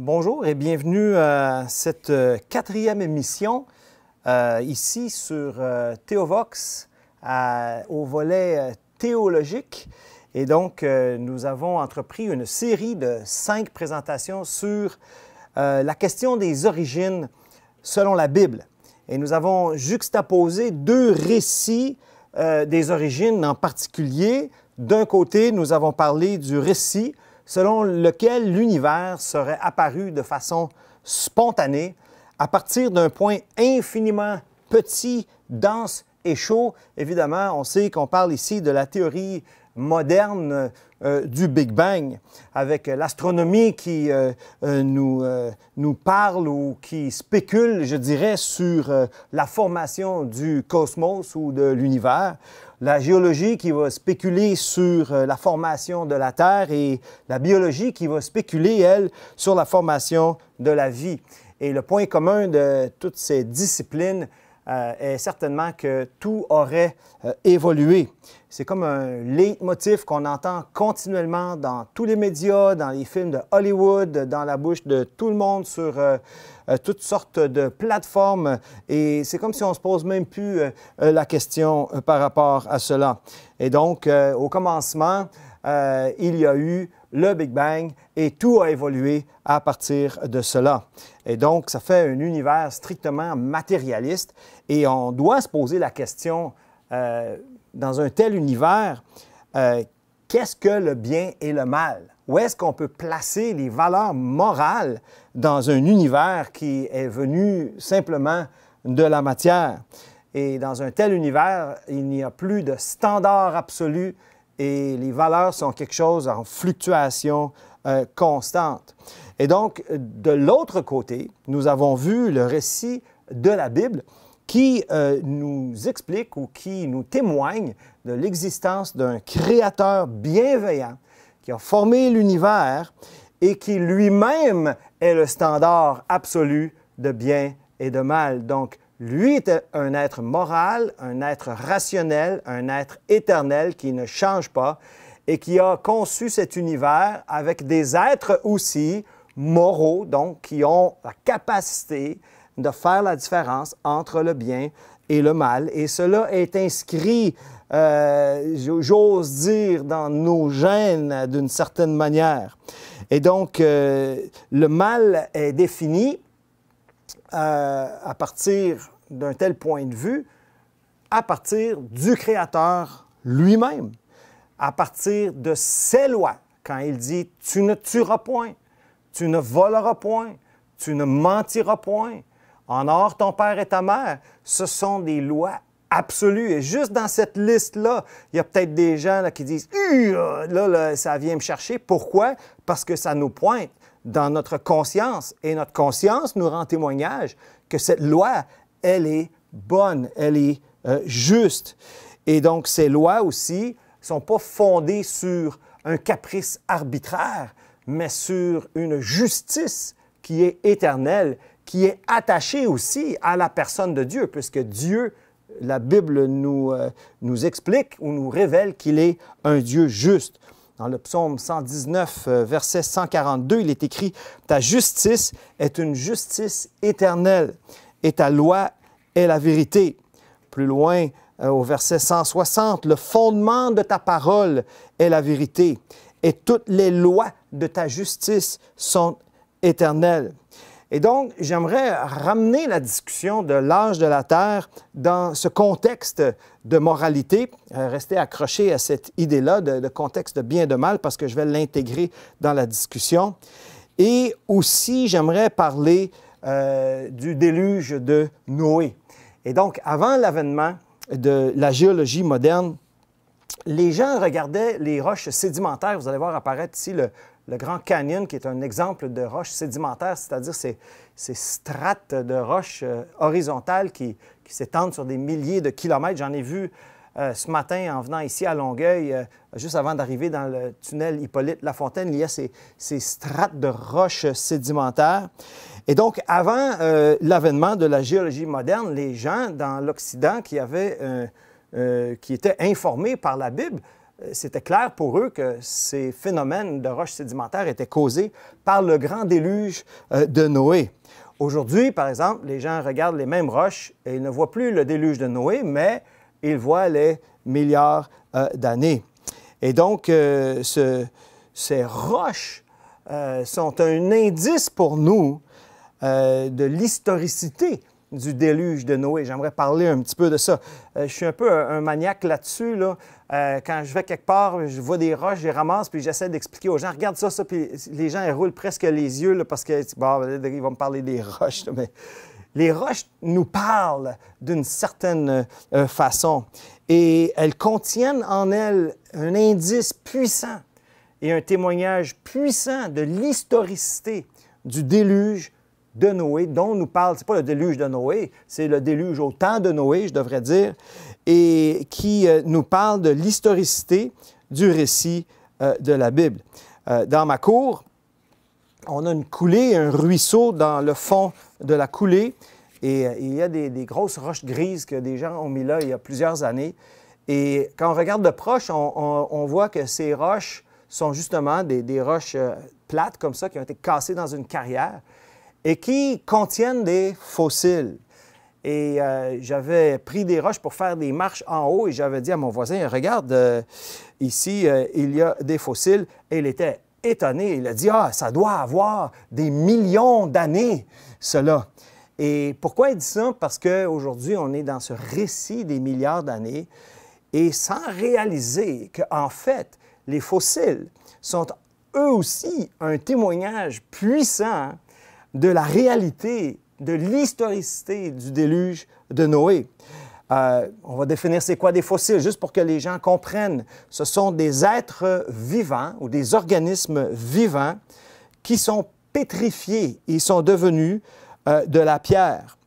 Bonjour et bienvenue à cette quatrième émission ici sur Théovox au volet théologique. Et donc, nous avons entrepris une série de 5 présentations sur la question des origines selon la Bible. Et nous avons juxtaposé 2 récits des origines en particulier. D'un côté, nous avons parlé du récit selon lequel l'univers serait apparu de façon spontanée à partir d'un point infiniment petit, dense et chaud. Évidemment, on sait qu'on parle ici de la théorie moderne du Big Bang, avec l'astronomie qui nous parle ou qui spécule, je dirais, sur la formation du cosmos ou de l'univers, la géologie qui va spéculer sur la formation de la Terre et la biologie qui va spéculer, elle, sur la formation de la vie. Et le point commun de toutes ces disciplines est certainement que tout aurait évolué. C'est comme un leitmotiv qu'on entend continuellement dans tous les médias, dans les films de Hollywood, dans la bouche de tout le monde sur toutes sortes de plateformes. Et c'est comme si on ne se pose même plus la question par rapport à cela. Et donc, au commencement, il y a eu le Big Bang et tout a évolué à partir de cela. Et donc, ça fait un univers strictement matérialiste et on doit se poser la question, dans un tel univers, qu'est-ce que le bien et le mal? Où est-ce qu'on peut placer les valeurs morales dans un univers qui est venu simplement de la matière? Et dans un tel univers, il n'y a plus de standard absolu et les valeurs sont quelque chose en fluctuation constante. Et donc, de l'autre côté, nous avons vu le récit de la Bible qui nous explique ou qui nous témoigne de l'existence d'un créateur bienveillant qui a formé l'univers et qui lui-même est le standard absolu de bien et de mal. Donc, lui est un être moral, un être rationnel, un être éternel qui ne change pas et qui a conçu cet univers avec des êtres aussi moraux, donc qui ont la capacité de faire la différence entre le bien et le mal. Et cela est inscrit, j'ose dire, dans nos gènes d'une certaine manière. Et donc, le mal est défini à partir d'un tel point de vue, à partir du Créateur lui-même, à partir de ses lois. Quand il dit « tu ne tueras point », « tu ne voleras point »,« tu ne mentiras point »,« honore ton père et ta mère », ce sont des lois absolues. Et juste dans cette liste-là, il y a peut-être des gens là, qui disent « là, ça vient me chercher ». Pourquoi? Parce que ça nous pointe dans notre conscience. Et notre conscience nous rend témoignage que cette loi, elle est bonne, elle est juste. Et donc, ces lois aussi ne sont pas fondées sur un caprice arbitraire, mais sur une justice qui est éternelle, qui est attachée aussi à la personne de Dieu, puisque Dieu, la Bible nous explique ou nous révèle qu'il est un Dieu juste. Dans le psaume 119, verset 142, il est écrit « Ta justice est une justice éternelle et ta loi est la vérité. » Plus loin, au verset 160, « Le fondement de ta parole est la vérité et toutes les lois de ta justice sont éternelles. » Et donc, j'aimerais ramener la discussion de l'âge de la Terre dans ce contexte de moralité. Restez accrochés à cette idée-là de contexte de bien et de mal parce que je vais l'intégrer dans la discussion. Et aussi, j'aimerais parler du déluge de Noé. Et donc, avant l'avènement de la géologie moderne, les gens regardaient les roches sédimentaires. Vous allez voir apparaître ici le Grand Canyon, qui est un exemple de roches sédimentaires, c'est-à-dire ces strates de roches horizontales qui s'étendent sur des milliers de kilomètres. J'en ai vu ce matin en venant ici à Longueuil, juste avant d'arriver dans le tunnel Hippolyte-Lafontaine, il y a ces strates de roches sédimentaires. Et donc, avant l'avènement de la géologie moderne, les gens dans l'Occident qui étaient informés par la Bible c'était clair pour eux que ces phénomènes de roches sédimentaires étaient causés par le grand déluge de Noé. Aujourd'hui, par exemple, les gens regardent les mêmes roches et ils ne voient plus le déluge de Noé, mais ils voient les milliards d'années. Et donc, ces roches sont un indice pour nous de l'historicité du déluge de Noé. J'aimerais parler un petit peu de ça. Je suis un peu un maniaque là-dessus. Là. Quand je vais quelque part, je vois des roches, je les ramasse, puis j'essaie d'expliquer aux gens, regarde ça, puis les gens ils roulent presque les yeux là, parce que bon, ils vont me parler des roches. Là, mais les roches nous parlent d'une certaine façon et elles contiennent en elles un indice puissant et un témoignage puissant de l'historicité du déluge de Noé, dont nous parle, ce n'est pas le déluge de Noé, c'est le déluge au temps de Noé, je devrais dire, et qui nous parle de l'historicité du récit de la Bible. Dans ma cour, on a une coulée, un ruisseau dans le fond de la coulée, et il y a des grosses roches grises que des gens ont mis là il y a plusieurs années. Et quand on regarde de proche, on voit que ces roches sont justement des roches plates comme ça, qui ont été cassées dans une carrière, et qui contiennent des fossiles. Et j'avais pris des roches pour faire des marches en haut et j'avais dit à mon voisin, regarde, ici, il y a des fossiles. Et il était étonné. Il a dit, ah, ça doit avoir des millions d'années, cela. Et pourquoi il dit ça? Parce qu'aujourd'hui, on est dans ce récit des milliards d'années et sans réaliser qu'en fait, les fossiles sont eux aussi un témoignage puissant de la réalité, de l'historicité du déluge de Noé. On va définir c'est quoi des fossiles, juste pour que les gens comprennent. Ce sont des êtres vivants ou des organismes vivants qui sont pétrifiés. Ils sont devenus de la pierre.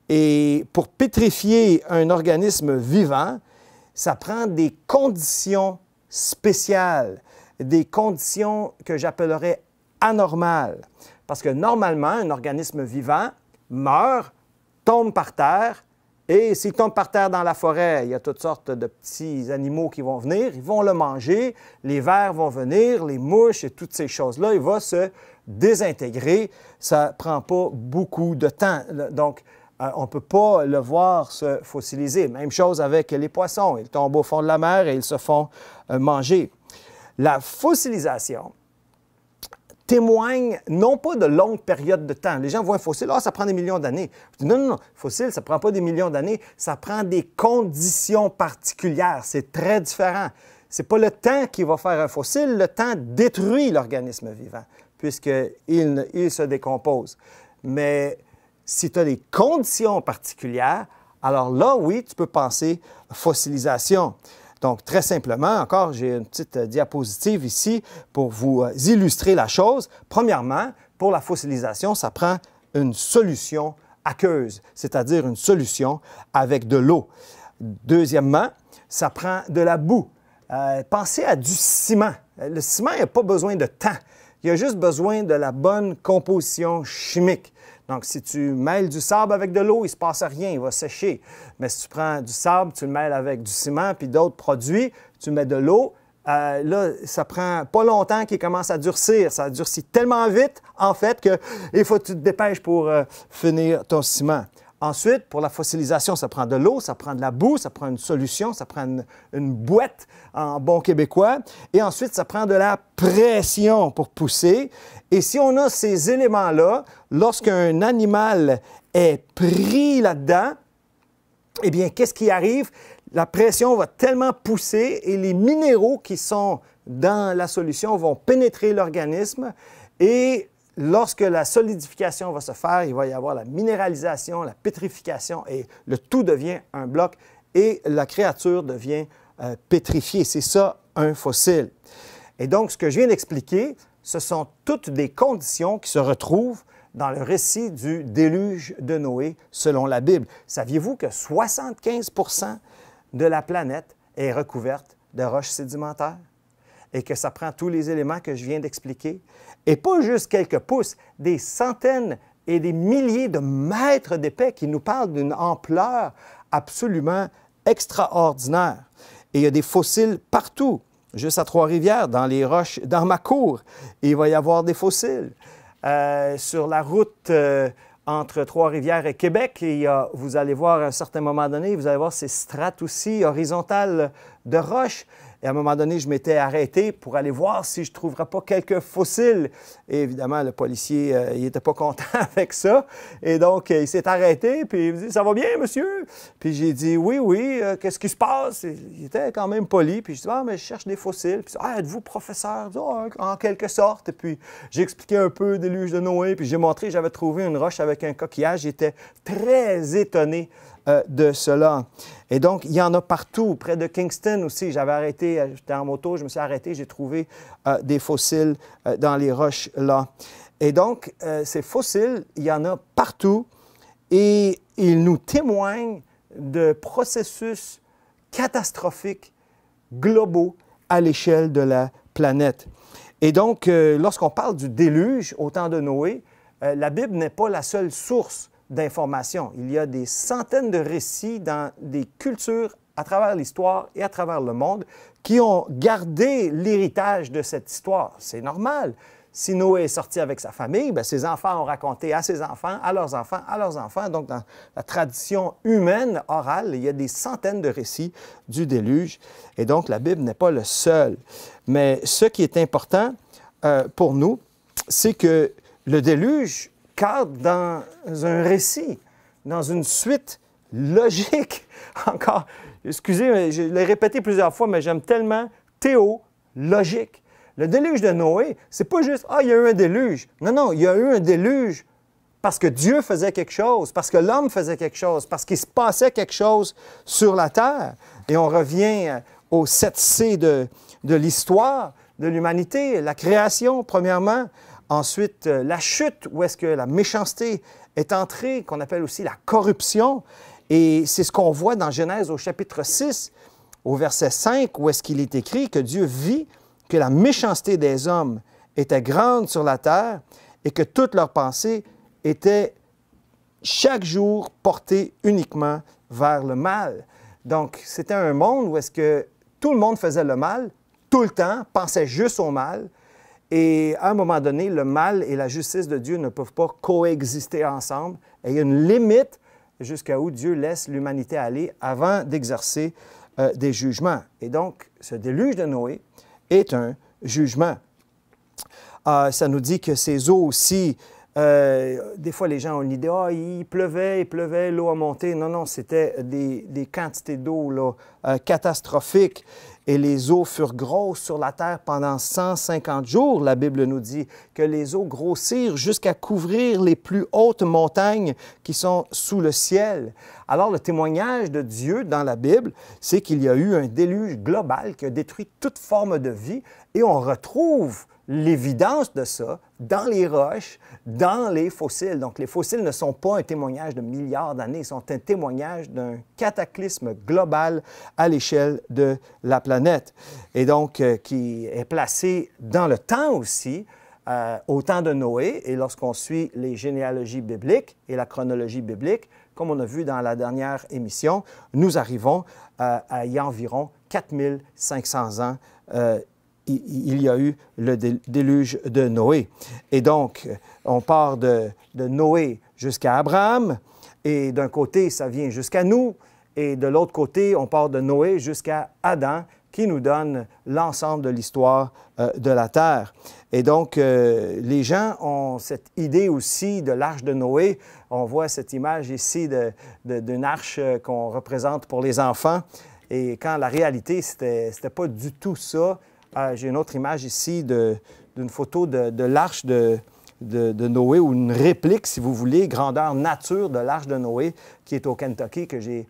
Et pour pétrifier un organisme vivant, ça prend des conditions spéciales, des conditions que j'appellerais anormales. Parce que normalement, un organisme vivant meurt, tombe par terre, et s'il tombe par terre dans la forêt, il y a toutes sortes de petits animaux qui vont venir, ils vont le manger, les vers vont venir, les mouches et toutes ces choses-là, il va se désintégrer. Ça ne prend pas beaucoup de temps. Donc, on ne peut pas le voir se fossiliser. Même chose avec les poissons. Ils tombent au fond de la mer et ils se font manger. La fossilisation témoigne non pas de longues périodes de temps. Les gens voient un fossile, ah, ça prend des millions d'années. Non, non, non, fossile, ça ne prend pas des millions d'années, ça prend des conditions particulières. C'est très différent. Ce n'est pas le temps qui va faire un fossile, le temps détruit l'organisme vivant, puisqu'il se décompose. Mais si tu as des conditions particulières, alors là, oui, tu peux penser fossilisation. Donc, très simplement, encore, j'ai une petite diapositive ici pour vous illustrer la chose. Premièrement, pour la fossilisation, ça prend une solution aqueuse, c'est-à-dire une solution avec de l'eau. Deuxièmement, ça prend de la boue. Pensez à du ciment. Le ciment, il n'a pas besoin de temps. Il a juste besoin de la bonne composition chimique. Donc, si tu mêles du sable avec de l'eau, il ne se passe rien, il va sécher. Mais si tu prends du sable, tu le mêles avec du ciment puis d'autres produits, tu mets de l'eau, là, ça prend pas longtemps qu'il commence à durcir. Ça durcit tellement vite, en fait, qu'il faut que tu te dépêches pour finir ton ciment. Ensuite, pour la fossilisation, ça prend de l'eau, ça prend de la boue, ça prend une solution, ça prend une boîte en bon québécois. Et ensuite, ça prend de la pression pour pousser. Et si on a ces éléments-là, lorsqu'un animal est pris là-dedans, eh bien, qu'est-ce qui arrive? La pression va tellement pousser et les minéraux qui sont dans la solution vont pénétrer l'organisme et lorsque la solidification va se faire, il va y avoir la minéralisation, la pétrification et le tout devient un bloc et la créature devient pétrifiée. C'est ça, un fossile. Et donc, ce que je viens d'expliquer, ce sont toutes des conditions qui se retrouvent dans le récit du déluge de Noé selon la Bible. Saviez-vous que 75% de la planète est recouverte de roches sédimentaires et que ça prend tous les éléments que je viens d'expliquer? Et pas juste quelques pouces, des centaines et des milliers de mètres d'épais qui nous parlent d'une ampleur absolument extraordinaire. Et il y a des fossiles partout. juste à Trois-Rivières, dans les roches, dans ma cour, il va y avoir des fossiles. Sur la route entre Trois-Rivières et Québec, vous allez voir à un certain moment donné, vous allez voir ces strates aussi horizontales de roches. Et à un moment donné, je m'étais arrêté pour aller voir si je ne trouverais pas quelques fossiles. Et évidemment, le policier, il n'était pas content avec ça. Et donc, il s'est arrêté, puis il me dit « Ça va bien, monsieur? » Puis j'ai dit « Oui, oui, qu'est-ce qui se passe? » Il était quand même poli. Puis je dis « Ah, mais je cherche des fossiles. » Puis « Ah, êtes-vous professeur? » « Ah, en quelque sorte. » Et puis j'ai expliqué un peu le déluge de Noé, puis j'ai montré, j'avais trouvé une roche avec un coquillage. J'étais très étonné de cela. Et donc, il y en a partout. Près de Kingston aussi, j'avais arrêté, j'étais en moto, je me suis arrêté, j'ai trouvé des fossiles dans les roches là. Et donc, ces fossiles, il y en a partout et ils nous témoignent de processus catastrophiques globaux à l'échelle de la planète. Et donc, lorsqu'on parle du déluge au temps de Noé, la Bible n'est pas la seule source d'informations. Il y a des centaines de récits dans des cultures à travers l'histoire et à travers le monde qui ont gardé l'héritage de cette histoire. C'est normal. Si Noé est sorti avec sa famille, bien, ses enfants ont raconté à ses enfants, à leurs enfants, à leurs enfants. Donc, dans la tradition humaine orale, il y a des centaines de récits du déluge. Et donc, la Bible n'est pas le seul. Mais ce qui est important pour nous, c'est que le déluge cadre dans un récit, dans une suite logique. Encore, excusez, je l'ai répété plusieurs fois, mais j'aime tellement théologique. Le déluge de Noé, c'est pas juste « Ah, il y a eu un déluge ». Non, non, il y a eu un déluge parce que Dieu faisait quelque chose, parce que l'homme faisait quelque chose, parce qu'il se passait quelque chose sur la terre. Et on revient au 7C de l'histoire de l'humanité, la création, premièrement. Ensuite, la chute, où est-ce que la méchanceté est entrée, qu'on appelle aussi la corruption. Et c'est ce qu'on voit dans Genèse au chapitre 6, au verset 5, où est-ce qu'il est écrit que Dieu vit que la méchanceté des hommes était grande sur la terre et que toutes leurs pensées étaient chaque jour portées uniquement vers le mal. Donc, c'était un monde où est-ce que tout le monde faisait le mal, tout le temps, pensait juste au mal. Et à un moment donné, le mal et la justice de Dieu ne peuvent pas coexister ensemble. Et il y a une limite jusqu'à où Dieu laisse l'humanité aller avant d'exercer des jugements. Et donc, ce déluge de Noé est un jugement. Ça nous dit que ces eaux aussi, des fois les gens ont une idée, ah, il pleuvait, l'eau a monté. Non, non, c'était des quantités d'eau catastrophiques. Et les eaux furent grosses sur la terre pendant 150 jours. La Bible nous dit que les eaux grossirent jusqu'à couvrir les plus hautes montagnes qui sont sous le ciel. Alors, le témoignage de Dieu dans la Bible, c'est qu'il y a eu un déluge global qui a détruit toute forme de vie et on retrouve l'évidence de ça dans les roches, dans les fossiles. Donc, les fossiles ne sont pas un témoignage de milliards d'années, ils sont un témoignage d'un cataclysme global à l'échelle de la planète. Et donc, qui est placé dans le temps aussi, au temps de Noé. Et lorsqu'on suit les généalogies bibliques et la chronologie biblique, comme on a vu dans la dernière émission, nous arrivons à il y a environ 4500 ans il y a eu le déluge de Noé. Et donc, on part de Noé jusqu'à Abraham, et d'un côté, ça vient jusqu'à nous, et de l'autre côté, on part de Noé jusqu'à Adam, qui nous donne l'ensemble de l'histoire de la Terre. Et donc, les gens ont cette idée aussi de l'arche de Noé. On voit cette image ici d'une arche qu'on représente pour les enfants, et quand la réalité, c'était pas du tout ça. J'ai une autre image ici d'une photo de l'arche de Noé, ou une réplique, si vous voulez, grandeur nature de l'arche de Noé, qui est au Kentucky, que j'ai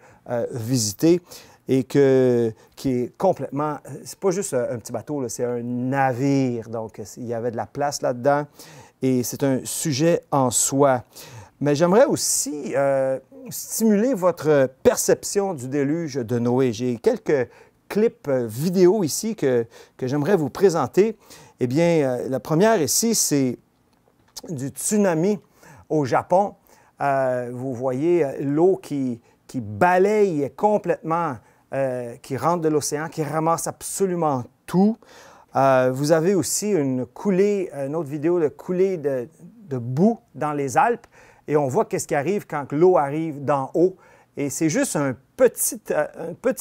visité, et qui est complètement... C'est pas juste un petit bateau, c'est un navire, donc il y avait de la place là-dedans, et c'est un sujet en soi. Mais j'aimerais aussi stimuler votre perception du déluge de Noé. J'ai quelques clips vidéo ici que j'aimerais vous présenter. Eh bien, la première ici, c'est du tsunami au Japon. Vous voyez l'eau qui balaye complètement, qui rentre de l'océan, qui ramasse absolument partout. Vous avez aussi une coulée, une autre vidéo de coulée de boue dans les Alpes. Et on voit qu'est-ce qui arrive quand l'eau arrive d'en haut. Et c'est juste un petit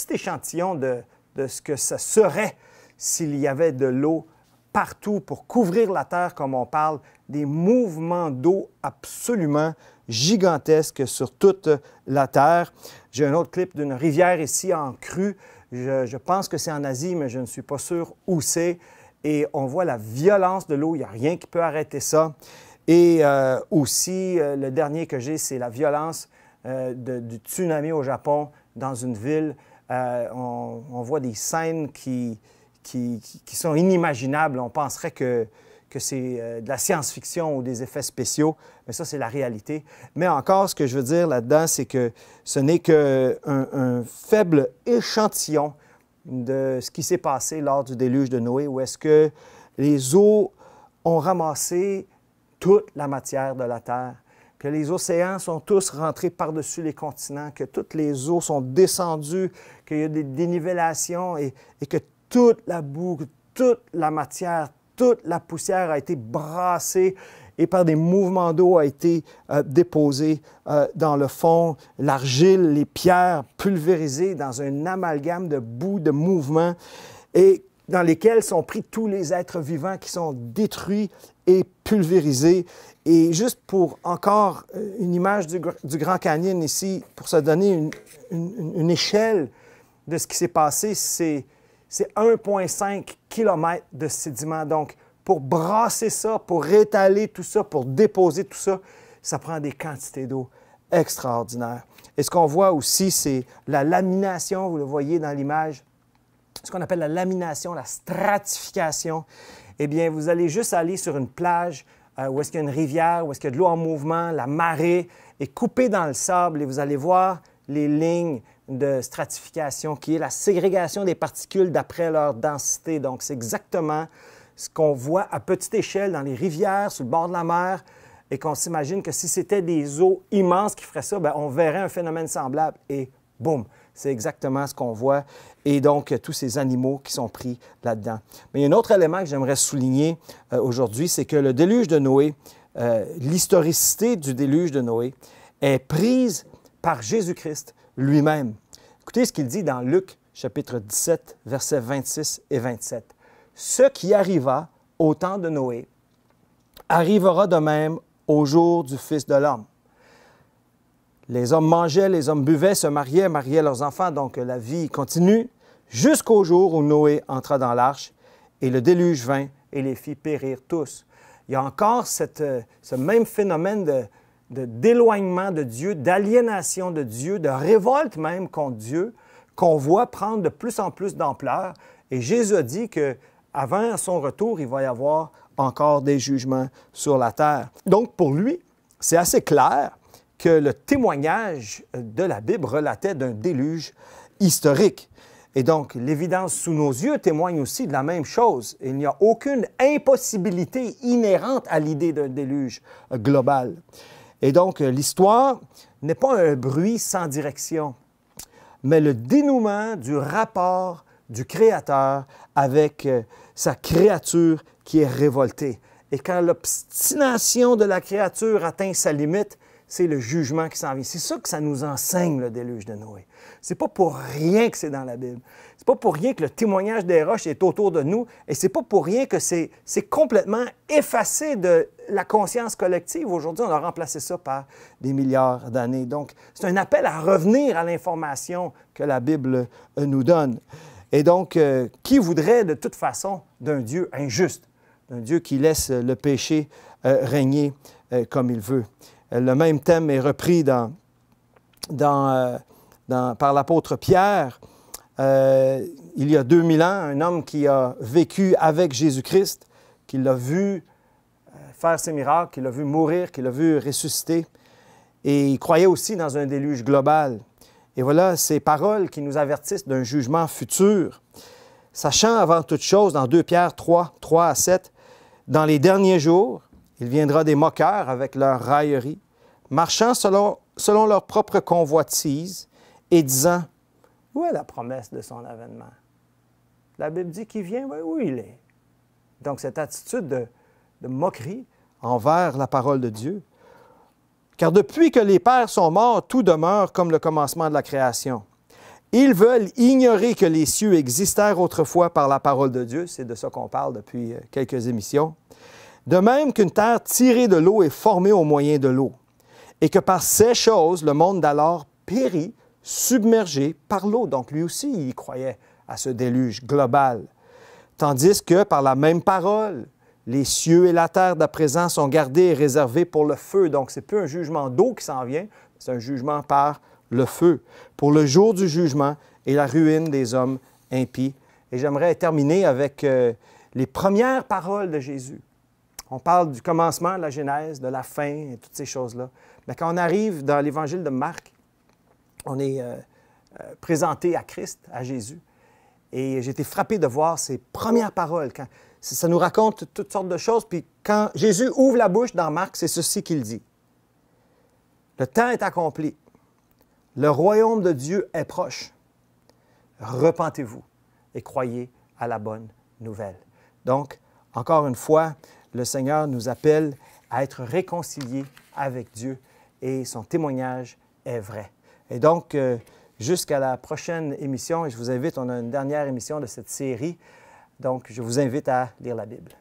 échantillon de ce que ça serait s'il y avait de l'eau partout pour couvrir la terre, comme on parle, des mouvements d'eau absolument gigantesques sur toute la terre. J'ai un autre clip d'une rivière ici en crue. Je pense que c'est en Asie, mais je ne suis pas sûr où c'est. Et on voit la violence de l'eau. Il n'y a rien qui peut arrêter ça. Et aussi, le dernier que j'ai, c'est la violence du tsunami au Japon dans une ville. On voit des scènes qui sont inimaginables. On penserait que c'est de la science-fiction ou des effets spéciaux, mais ça, c'est la réalité. Mais encore, ce que je veux dire là-dedans, c'est que ce n'est qu'un faible échantillon de ce qui s'est passé lors du déluge de Noé, où est-ce que les eaux ont ramassé toute la matière de la terre, que les océans sont tous rentrés par-dessus les continents, que toutes les eaux sont descendues, qu'il y a des dénivellations et que toute la boue, toute la matière, toute la poussière a été brassée et par des mouvements d'eau a été déposée dans le fond, l'argile, les pierres pulvérisées dans un amalgame de boue, de mouvements, et dans lesquels sont pris tous les êtres vivants qui sont détruits et pulvérisés. Et juste pour encore une image du Grand Canyon ici, pour se donner une échelle de ce qui s'est passé, c'est 1,5 km de sédiments. Donc, pour brasser ça, pour étaler tout ça, pour déposer tout ça, ça prend des quantités d'eau extraordinaires. Et ce qu'on voit aussi, c'est la lamination, vous le voyez dans l'image, ce qu'on appelle la lamination, la stratification. Eh bien, vous allez juste aller sur une plage où est-ce qu'il y a une rivière, où est-ce qu'il y a de l'eau en mouvement, la marée, et couper dans le sable, et vous allez voir les lignes de stratification, qui est la ségrégation des particules d'après leur densité. Donc, c'est exactement ce qu'on voit à petite échelle dans les rivières, sur le bord de la mer, et qu'on s'imagine que si c'était des eaux immenses qui feraient ça, bien, on verrait un phénomène semblable, et boum! C'est exactement ce qu'on voit. Et donc, tous ces animaux qui sont pris là-dedans. Mais il y a un autre élément que j'aimerais souligner aujourd'hui, c'est que le déluge de Noé, l'historicité du déluge de Noé, est prise par Jésus-Christ lui-même. Écoutez ce qu'il dit dans Luc, chapitre 17, versets 26 et 27. « Ce qui arriva au temps de Noé arrivera de même au jour du Fils de l'homme. Les hommes mangeaient, les hommes buvaient, se mariaient, mariaient leurs enfants, donc la vie continue, jusqu'au jour où Noé entra dans l'arche, et le déluge vint et les fit périr tous. » Il y a encore ce même phénomène d'éloignement de Dieu, d'aliénation de Dieu, de révolte même contre Dieu, qu'on voit prendre de plus en plus d'ampleur. Et Jésus a dit qu'avant son retour, il va y avoir encore des jugements sur la terre. Donc, pour lui, c'est assez clair que le témoignage de la Bible relatait d'un déluge historique. Et donc, l'évidence sous nos yeux témoigne aussi de la même chose. Il n'y a aucune impossibilité inhérente à l'idée d'un déluge global. Et donc, l'histoire n'est pas un bruit sans direction, mais le dénouement du rapport du Créateur avec sa créature qui est révoltée. Et quand l'obstination de la créature atteint sa limite, c'est le jugement qui s'en vient. C'est ça que ça nous enseigne, le déluge de Noé. C'est pas pour rien que c'est dans la Bible. C'est pas pour rien que le témoignage des roches est autour de nous, et c'est pas pour rien que c'est complètement effacé de la conscience collective. Aujourd'hui, on a remplacé ça par des milliards d'années. Donc, c'est un appel à revenir à l'information que la Bible nous donne. Et donc, qui voudrait de toute façon d'un Dieu injuste, d'un Dieu qui laisse le péché régner comme il veut? Le même thème est repris par l'apôtre Pierre. Il y a 2000 ans, un homme qui a vécu avec Jésus-Christ, qui l'a vu faire ses miracles, qui l'a vu mourir, qui l'a vu ressusciter. Et il croyait aussi dans un déluge global. Et voilà ces paroles qui nous avertissent d'un jugement futur. Sachant avant toute chose, dans 2 Pierre 3, 3 à 7, « Dans les derniers jours, il viendra des moqueurs avec leurs railleries, marchant selon leur propre convoitise et disant « Où est la promesse de son avènement? La Bible dit qu'il vient, oui, où il est. Donc, cette attitude de moquerie envers la parole de Dieu. Car depuis que les pères sont morts, tout demeure comme le commencement de la création. Ils veulent ignorer que les cieux existèrent autrefois par la parole de Dieu. C'est de ça qu'on parle depuis quelques émissions. De même qu'une terre tirée de l'eau est formée au moyen de l'eau, et que par ces choses, le monde d'alors périt, submergé par l'eau. Donc lui aussi, il croyait à ce déluge global. Tandis que par la même parole, les cieux et la terre d'à présent sont gardés et réservés pour le feu. Donc ce n'est plus un jugement d'eau qui s'en vient, c'est un jugement par le feu, pour le jour du jugement et la ruine des hommes impies. Et j'aimerais terminer avec les premières paroles de Jésus. On parle du commencement, de la Genèse, de la fin et toutes ces choses-là. Mais quand on arrive dans l'Évangile de Marc, on est présenté à Christ, à Jésus. Et j'ai été frappé de voir ses premières paroles. Ça nous raconte toutes sortes de choses. Puis quand Jésus ouvre la bouche dans Marc, c'est ceci qu'il dit. Le temps est accompli. Le royaume de Dieu est proche. Repentez-vous et croyez à la bonne nouvelle. Donc, encore une fois, le Seigneur nous appelle à être réconciliés avec Dieu et son témoignage est vrai. Et donc, jusqu'à la prochaine émission, et je vous invite, on a une dernière émission de cette série, donc je vous invite à lire la Bible.